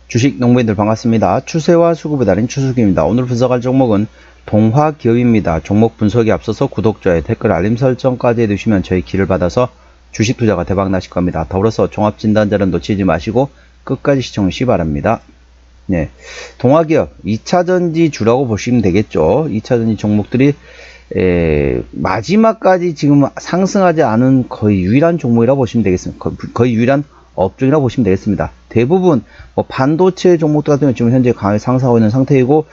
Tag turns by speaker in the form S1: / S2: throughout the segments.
S1: 주식 농부인들 반갑습니다. 추세와 수급에 달인 추수기입니다. 오늘 분석할 종목은 동화기업입니다. 종목 분석에 앞서서 구독, 좋아요, 댓글, 알림 설정까지 해두시면 저희 길을 받아서 주식 투자가 대박 나실 겁니다. 더불어서 종합진단자는 놓치지 마시고 끝까지 시청하시기 바랍니다. 네, 동화기업 2차전지 주라고 보시면 되겠죠. 2차전지 종목들이 마지막까지 지금 상승하지 않은 거의 유일한 종목이라고 보시면 되겠습니다. 거의 유일한 업종이라고 보시면 되겠습니다. 대부분 반도체 종목들 같은 경우는 지금 현재 강하게 상승하고 있는 상태이고,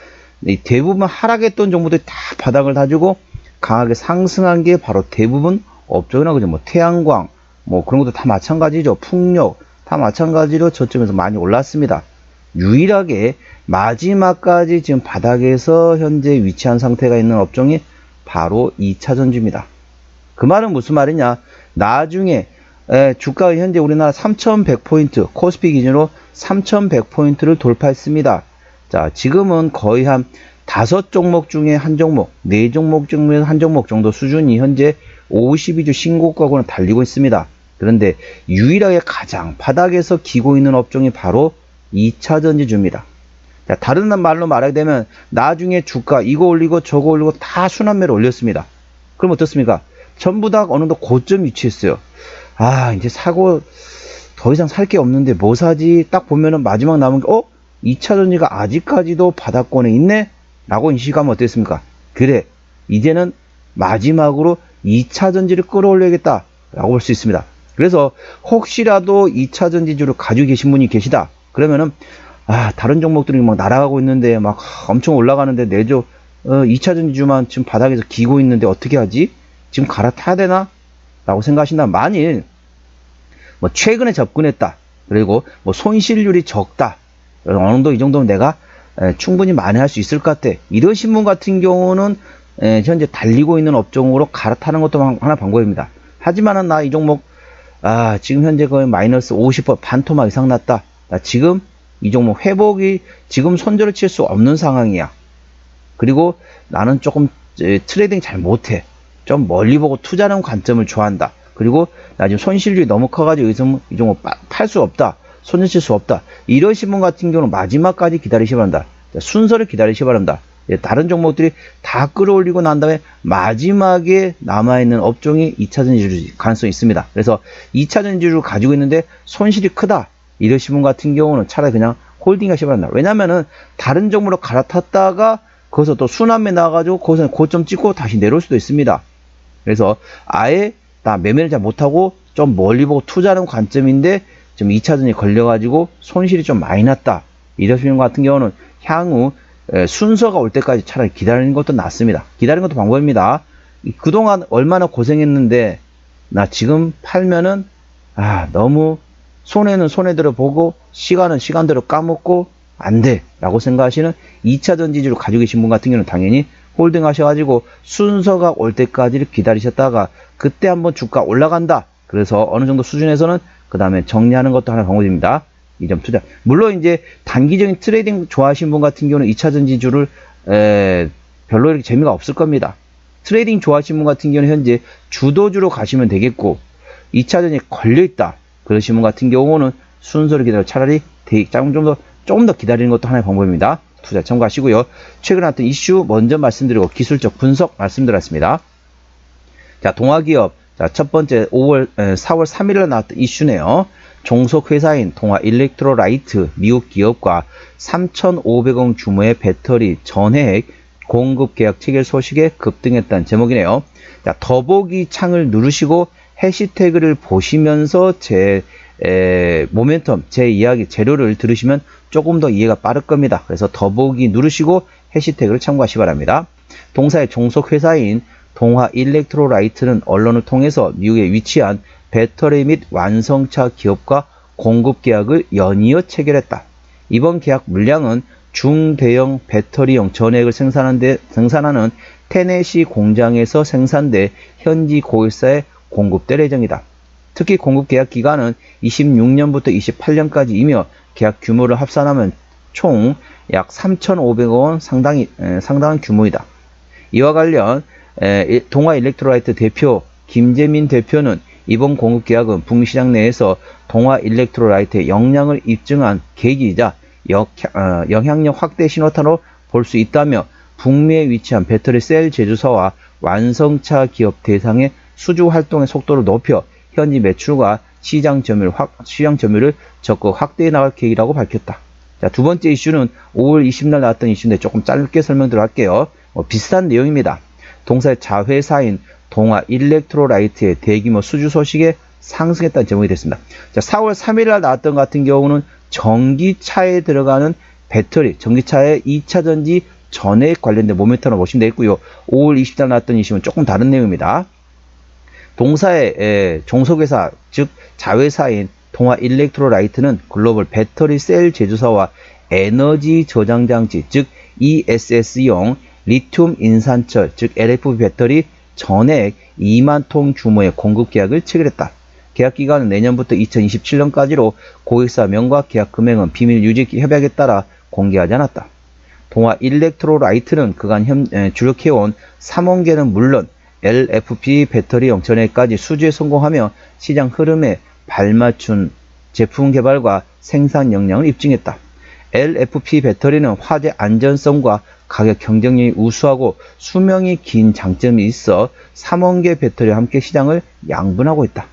S1: 대부분 하락했던 종목들이 다 바닥을 다지고 강하게 상승한 게 바로 대부분 업종이라고 그죠. 태양광 그런 것도 다 마찬가지죠. 풍력 다 마찬가지로 저점에서 많이 올랐습니다. 유일하게 마지막까지 지금 바닥에서 현재 위치한 상태가 있는 업종이 바로 2차전지입니다. 그 말은 무슨 말이냐? 나중에 주가가 현재 우리나라 3100포인트, 코스피 기준으로 3100포인트를 돌파했습니다. 자, 지금은 거의 한 5종목 중에 한 종목, 4종목 중에 한 종목 정도 수준이 현재 52주 신고가고는 달리고 있습니다. 그런데 유일하게 가장 바닥에서 기고 있는 업종이 바로 2차전지주입니다. 자, 다른 말로 말하게 되면 나중에 주가 이거 올리고 저거 올리고 다 순환매를 올렸습니다. 그럼 어떻습니까? 전부 다 어느 정도 고점 위치했어요. 이제 사고 더 이상 살 게 없는데 뭐 사지? 딱 보면은 마지막 남은 게 2차전지가 아직까지도 바닥권에 있네? 라고 인식하면 어땠습니까? 그래, 이제는 마지막으로 2차전지를 끌어올려야겠다 라고 볼 수 있습니다. 그래서 혹시라도 2차전지주를 가지고 계신 분이 계시다 그러면은 다른 종목들이 막 날아가고 있는데 막 엄청 올라가는데 내조 2차전지주만 지금 바닥에서 기고 있는데 어떻게 하지? 지금 갈아타야 되나? 라고 생각하신다면, 만일 최근에 접근했다, 그리고 손실률이 적다, 어느 정도 이 정도면 내가 충분히 만회할 수 있을 것 같아, 이러신 분 같은 경우는 현재 달리고 있는 업종으로 갈아타는 것도 하나 방법입니다. 하지만은 나 이 종목 지금 현재 거의 마이너스 50% 반토막 이상 났다, 나 지금 이 종목 회복이 지금 손절을 칠 수 없는 상황이야. 그리고 나는 조금 트레이딩 잘 못해, 좀 멀리 보고 투자하는 관점을 좋아한다. 그리고 나 지금 손실률이 너무 커가지고 여기서 이 종목 팔 수 없다, 손절 칠 수 없다, 이러신 분 같은 경우는 마지막까지 기다리시기 바랍니다. 순서를 기다리시기 바랍니다. 다른 종목들이 다 끌어올리고 난 다음에 마지막에 남아있는 업종이 2차전지주 가능성이 있습니다. 그래서 2차전지주를 가지고 있는데 손실이 크다, 이러신 분 같은 경우는 차라리 그냥 홀딩 하시기 바랍니다. 왜냐면은 다른 종목으로 갈아탔다가 거기서 또 순환매 나와가지고 거기서 고점 찍고 다시 내려올 수도 있습니다. 그래서 아예 나 매매를 잘 못하고 좀 멀리 보고 투자하는 관점인데 지금 2차전지 걸려가지고 손실이 좀 많이 났다, 이러시는 것 같은 경우는 향후 순서가 올 때까지 차라리 기다리는 것도 낫습니다. 기다리는 것도 방법입니다. 그동안 얼마나 고생했는데 나 지금 팔면은 너무 손해는 손해대로 보고 시간은 시간대로 까먹고 안 돼 라고 생각하시는 2차전지주를 가지고 계신 분 같은 경우는 당연히 홀딩 하셔가지고 순서가 올 때까지 기다리셨다가 그때 한번 주가 올라간다, 그래서 어느 정도 수준에서는 그 다음에 정리하는 것도 하나 방법입니다. 이 점 투자. 물론 이제 단기적인 트레이딩 좋아하시는 분 같은 경우는 2차전지주를 별로 이렇게 재미가 없을 겁니다. 트레이딩 좋아하시는 분 같은 경우는 현재 주도주로 가시면 되겠고, 2차전지에 걸려있다 그러신 분 같은 경우는 순서를 기다려 차라리 조금 더 기다리는 것도 하나의 방법입니다. 투자 참고하시고요. 최근에 나왔던 이슈 먼저 말씀드리고 기술적 분석 말씀드렸습니다. 자, 동화기업. 자, 첫 번째 4월 3일에 나왔던 이슈네요. 종속회사인 동화일렉트로라이트 미국 기업과 3,500억 규모의 배터리 전해액 공급 계약 체결 소식에 급등했다는 제목이네요. 자, 더보기 창을 누르시고 해시태그를 보시면서 제 모멘텀, 제 이야기, 재료를 들으시면 조금 더 이해가 빠를 겁니다. 그래서 더보기 누르시고 해시태그를 참고하시기 바랍니다. 동사의 종속회사인 동화일렉트로라이트는 언론을 통해서 미국에 위치한 배터리 및 완성차 기업과 공급 계약을 연이어 체결했다. 이번 계약 물량은 중대형 배터리용 전해액을 생산하는 테네시 공장에서 생산돼 현지 고객사에 공급될 예정이다. 특히 공급 계약 기간은 26년부터 28년까지이며 계약 규모를 합산하면 총 약 3,500억 원 상당한 규모이다. 이와 관련 동화일렉트로라이트 대표 김재민 대표는 이번 공급 계약은 북미 시장 내에서 동화일렉트로라이트의 역량을 입증한 계기이자 영향력 확대 신호탄으로 볼 수 있다며 북미에 위치한 배터리 셀 제조사와 완성차 기업 대상의 수주 활동의 속도를 높여 현지 매출과 시장 점유율을 적극 확대해 나갈 계획이라고 밝혔다. 자, 두 번째 이슈는 5월 20일 나왔던 이슈인데 조금 짧게 설명드릴게요. 비슷한 내용입니다. 동사의 자회사인 동아 일렉트로라이트의 대규모 수주 소식에 상승했다는 제목이 됐습니다. 자, 4월 3일 날 나왔던 같은 경우는 전기차에 들어가는 배터리, 전기차의 2차 전지 전액 관련된 모멘텀을 보시면 되겠고요. 5월 20일 날 나왔던 이슈는 조금 다른 내용입니다. 동사의 종속회사, 즉 자회사인 동아 일렉트로라이트는 글로벌 배터리 셀 제조사와 에너지 저장 장치, 즉 ESS용 리튬 인산철, 즉 LFP 배터리 전액 2만 통 규모의 공급 계약을 체결했다. 계약 기간은 내년부터 2027년까지로 고객사 명과 계약 금액은 비밀 유지 협약에 따라 공개하지 않았다. 동아 일렉트로라이트는 그간 주력해온 3원계는 물론 LFP 배터리용 전액까지 수주에 성공하며 시장 흐름에 발맞춘 제품 개발과 생산 역량을 입증했다. LFP 배터리는 화재 안전성과 가격 경쟁력이 우수하고 수명이 긴 장점이 있어 3원계 배터리와 함께 시장을 양분하고 있다.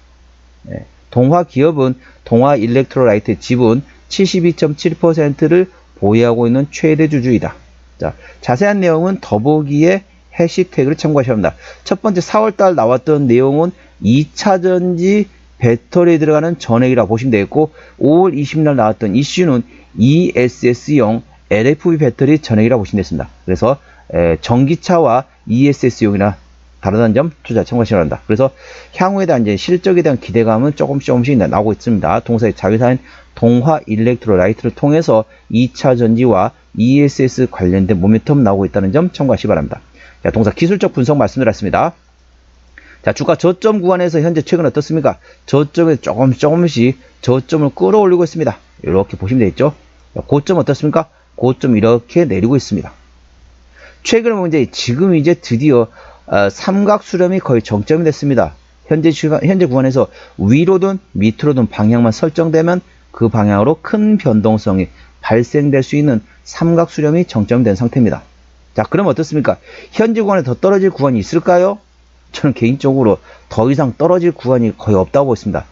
S1: 동화 기업은 동아 일렉트로라이트의 지분 72.7%를 보유하고 있는 최대 주주이다. 자, 자세한 내용은 더보기에 해시태그를 참고하셔야 합니다. 첫 번째 4월달 나왔던 내용은 2차 전지 배터리에 들어가는 전액이라고 보시면 되겠고 5월 20일 나왔던 이슈는 ESS용 LFP 배터리 전액이라고 보시면 되겠습니다. 그래서 전기차와 ESS용이나 다르다는 점 투자 참고하셔야 한다. 그래서 향후에 대한 이제 실적에 대한 기대감은 조금씩 나오고 있습니다. 동사의 자회사인 동화 일렉트로라이트를 통해서 2차 전지와 ESS 관련된 모멘텀 나오고 있다는 점 참고하시기 바랍니다. 자, 동사 기술적 분석 말씀드렸습니다. 자, 주가 저점 구간에서 현재 최근 어떻습니까? 저점에서 조금씩 저점을 끌어올리고 있습니다. 이렇게 보시면 되겠죠? 고점 어떻습니까? 고점 이렇게 내리고 있습니다. 최근에 보면 지금 이제 드디어 삼각 수렴이 거의 정점이 됐습니다. 현재 구간에서 위로든 밑으로든 방향만 설정되면 그 방향으로 큰 변동성이 발생될 수 있는 삼각 수렴이 정점이 된 상태입니다. 자, 그럼 어떻습니까? 현재 구간에 더 떨어질 구간이 있을까요? 저는 개인적으로 더 이상 떨어질 구간이 거의 없다고 보겠습니다.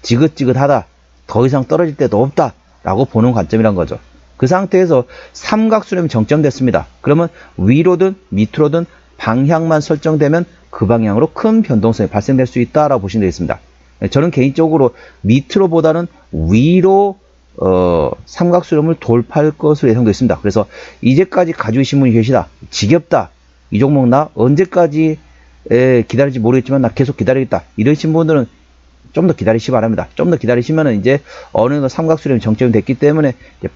S1: 지긋지긋하다. 더 이상 떨어질 데도 없다. 라고 보는 관점이란 거죠. 그 상태에서 삼각 수렴이 정점됐습니다. 그러면 위로든 밑으로든 방향만 설정되면 그 방향으로 큰 변동성이 발생될 수 있다라고 보시면 되겠습니다. 저는 개인적으로 밑으로보다는 위로 삼각 수렴을 돌파할 것으로 예상되어 있습니다. 그래서 이제까지 가지고 계신 분이 계시다. 지겹다. 이 종목 나 언제까지 기다릴지 모르겠지만 나 계속 기다리겠다. 이러신 분들은 좀 더 기다리시기 바랍니다. 좀 더 기다리시면 이제 어느 정도 삼각 수렴이 정점이 됐기 때문에 이제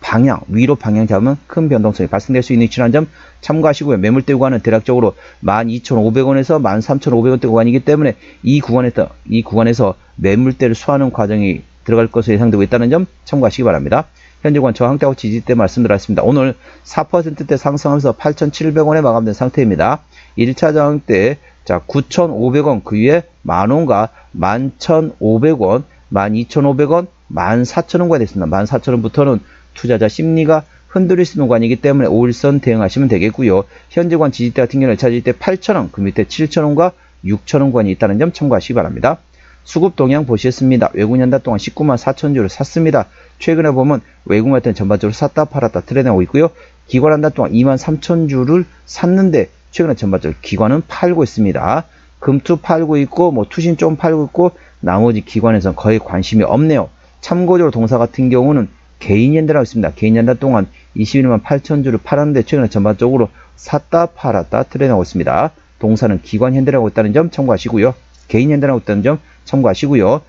S1: 위로 방향 잡으면 큰 변동성이 발생될 수 있는 위치라는 점 참고하시고요. 매물대 구간은 대략적으로 12,500원에서 13,500원대 구간이기 때문에 이 구간에서 매물대를 수하는 과정이 들어갈 것으로 예상되고 있다는 점 참고하시기 바랍니다. 현재 구간 저항대하고 지지대 말씀드렸습니다. 오늘 4%대 상승하면서 8,700원에 마감된 상태입니다. 1차 저항대 9,500원 그 위에 만원과 11,500원, 12,500원, 14,000원가 됐습니다. 14,000원부터는 투자자 심리가 흔들릴 수 있는 구간이기 때문에 5일선 대응하시면 되겠고요. 현재 구간 지지대 같은 경우는 차질 때 8,000원, 그 밑에 7,000원과 6,000원 구간이 있다는 점 참고하시기 바랍니다. 수급 동향 보시겠습니다. 외국인 한 달 동안 19만 4천주를 샀습니다. 최근에 보면 외국 같은 전반적으로 샀다 팔았다 트레이드하고 있고요. 기관 한 달 동안 2만 3천주를 샀는데 최근에 전반적으로 기관은 팔고 있습니다. 금투 팔고 있고 투신 좀 팔고 있고 나머지 기관에서는 거의 관심이 없네요. 참고적으로 동사 같은 경우는 개인 연대라고 있습니다. 개인 연대 동안 21만 8천주를 팔았는데 최근에 전반적으로 샀다 팔았다 트레이드하고 있습니다. 동사는 기관 현대라고 있다는 점 참고하시고요. 개인 현대라고 있다는 점 참고하시고요.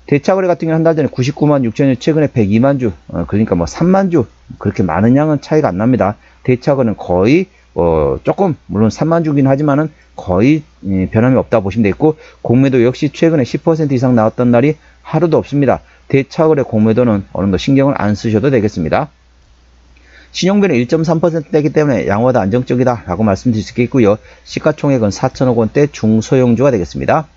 S1: 대차거래 같은 경우는 한 달 전에 99만 6천주, 최근에 102만 주, 그러니까 3만 주, 그렇게 많은 양은 차이가 안 납니다. 대차거래는 거의 조금 물론 3만 주긴 하지만은 거의 변함이 없다 보시면 되겠고, 공매도 역시 최근에 10% 이상 나왔던 날이 하루도 없습니다. 대차거래 공매도는 어느 정도 신경을 안 쓰셔도 되겠습니다. 신용변은 1.3%대이기 때문에 양호하다 안정적이다 라고 말씀드릴 수 있겠고요. 시가총액은 4천억 원대 중소형주가 되겠습니다.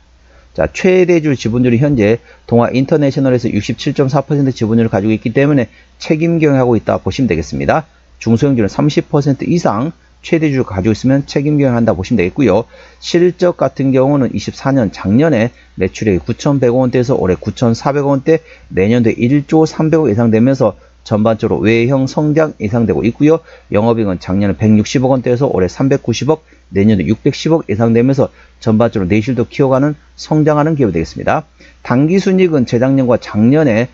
S1: 자, 최대주 지분율이 현재 동아 인터내셔널에서 67.4% 지분율을 가지고 있기 때문에 책임 경영하고 있다 보시면 되겠습니다. 중소형주는 30% 이상 최대주를 가지고 있으면 책임 경영한다 보시면 되겠고요. 실적 같은 경우는 24년 작년에 매출액이 9,100억원대에서 올해 9,400억원대, 내년도에 1조 300억 예상되면서 전반적으로 외형 성장 예상되고 있고요. 영업이익은 작년에 160억원대에서 올해 390억, 내년도 610억 예상되면서 전반적으로 내실도 키워가는 성장하는 기업이 되겠습니다. 당기순이익은 재작년과 작년에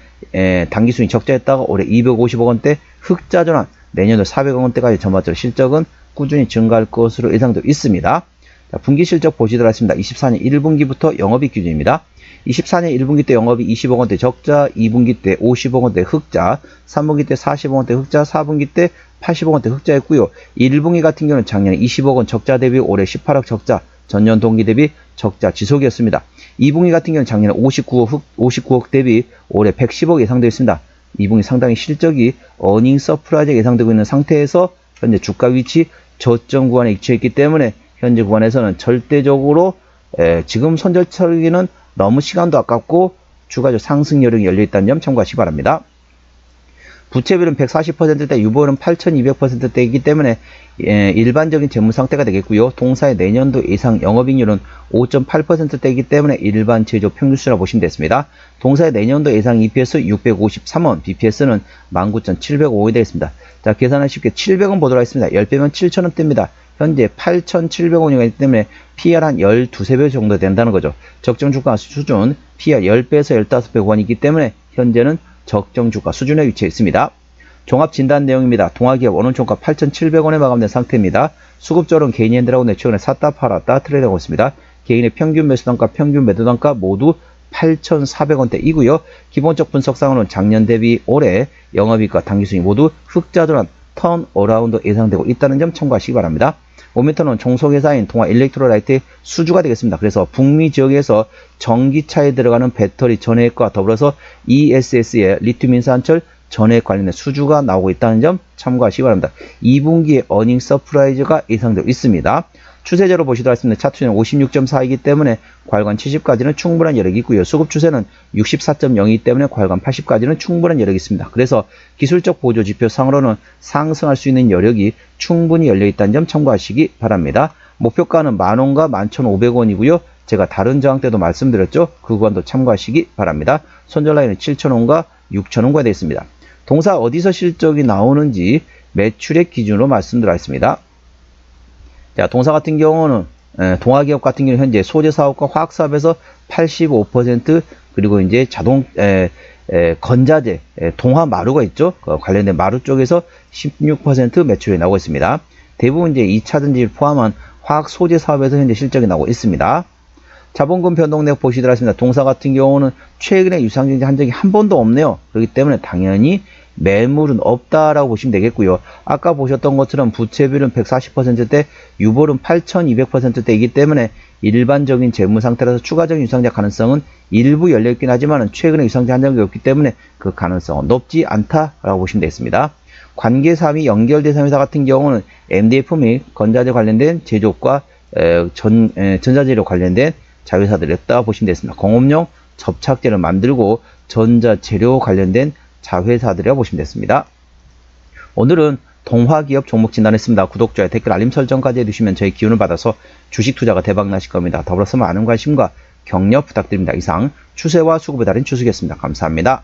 S1: 당기순이익 적자였다가 올해 250억원대 흑자 전환, 내년도 400억원대까지 전반적으로 실적은 꾸준히 증가할 것으로 예상되고 있습니다. 자, 분기 실적 보시도록 하겠습니다. 24년 1분기부터 영업이익 기준입니다. 24년 1분기 때 영업이 20억원대 적자, 2분기 때 50억원대 흑자, 3분기 때 40억원대 흑자, 4분기 때 80억원대 흑자였고요. 1분기 같은 경우는 작년에 20억원 적자 대비 올해 18억 적자, 전년 동기 대비 적자 지속이었습니다. 2분기 같은 경우는 작년에 59억 대비 올해 110억 예상되어 있습니다. 2분기 상당히 실적이 어닝 서프라이즈 예상되고 있는 상태에서 현재 주가 위치 저점 구간에 위치해 있기 때문에 현재 구간에서는 절대적으로 지금 손절 처리는 너무 시간도 아깝고 추가적 상승 여력이 열려있다는 점 참고하시기 바랍니다. 부채비율은 140%대, 유보율은 8200%대이기 때문에 일반적인 재무 상태가 되겠고요. 동사의 내년도 예상 영업이익률은 5.8%대이기 때문에 일반 제조 평균수라고 보시면 되겠습니다. 동사의 내년도 예상 EPS 653원, BPS는 19,705원이 되겠습니다. 자, 계산은 쉽게 700원 보도록 하겠습니다. 10배면 7,000원대입니다. 현재 8,700원이기 때문에 PR 한 12, 13배 정도 된다는 거죠. 적정 주가 수준 PR 10배에서 15배 구간이기 때문에 현재는 적정 주가 수준에 위치해 있습니다. 종합 진단 내용입니다. 동아기업 원원총가 8,700원에 마감된 상태입니다. 수급적으로는 개인이 핸들하고 최근에 샀다 팔았다 트레이드하고 있습니다. 개인의 평균 매수단가, 평균 매도단가 모두 8,400원대이고요. 기본적 분석상으로는 작년 대비 올해 영업이익과 당기순이익 모두 흑자 전환, 턴 어라운드 예상되고 있다는 점 참고하시기 바랍니다. 모멘텀은 종속회사인 동아 일렉트로라이트의 수주가 되겠습니다. 그래서 북미 지역에서 전기차에 들어가는 배터리 전해액과 더불어서 ESS의 리튬 인산철 전해액 관련된 수주가 나오고 있다는 점 참고하시기 바랍니다. 2분기에 어닝 서프라이즈가 예상되고 있습니다. 추세제로 보시도록 하겠습니다. 차트는 56.4이기 때문에 과열관 70까지는 충분한 여력이 있고요. 수급 추세는 64.0이기 때문에 과열관 80까지는 충분한 여력이 있습니다. 그래서 기술적 보조 지표 상으로는 상승할 수 있는 여력이 충분히 열려있다는 점 참고하시기 바랍니다. 목표가는 만원과 11,500원이고요. 제가 다른 저항 때도 말씀드렸죠. 그 구간도 참고하시기 바랍니다. 손절 라인은 7,000원과 6,000원과 되어 있습니다. 동사 어디서 실적이 나오는지 매출액 기준으로 말씀드리겠습니다. 자, 동사 같은 경우는 동아기업 같은 경우는 현재 소재 사업과 화학 사업에서 85% 그리고 이제 자동 건자재 동화 마루가 있죠. 관련된 마루 쪽에서 16% 매출이 나오고 있습니다. 대부분 이제 2차 전지를 포함한 화학 소재 사업에서 현재 실적이 나오고 있습니다. 자본금 변동 내역 보시도록 하겠습니다. 동사 같은 경우는 최근에 유상증자 한 적이 한 번도 없네요. 그렇기 때문에 당연히 매물은 없다라고 보시면 되겠고요. 아까 보셨던 것처럼 부채비율은 140%대, 유보율은 8,200%대이기 때문에 일반적인 재무 상태라서 추가적인 유상증자 가능성은 일부 열려있긴 하지만 최근에 유상증자 한 적이 없기 때문에 그 가능성은 높지 않다라고 보시면 되겠습니다. 관계사 및 연결대상 회사 같은 경우는 MDF 및 건자재 관련된 제조업과 전자재료 관련된 자회사들이 있다 보시면 되겠습니다. 공업용 접착제를 만들고 전자재료 관련된 자회사들이라고 보시면 되겠습니다. 오늘은 동화기업 종목 진단했습니다. 구독, 좋아요, 댓글, 알림 설정까지 해주시면 저희 기운을 받아서 주식 투자가 대박 나실 겁니다. 더불어서 많은 관심과 격려 부탁드립니다. 이상 추세와 수급에 달인 추수겠습니다. 감사합니다.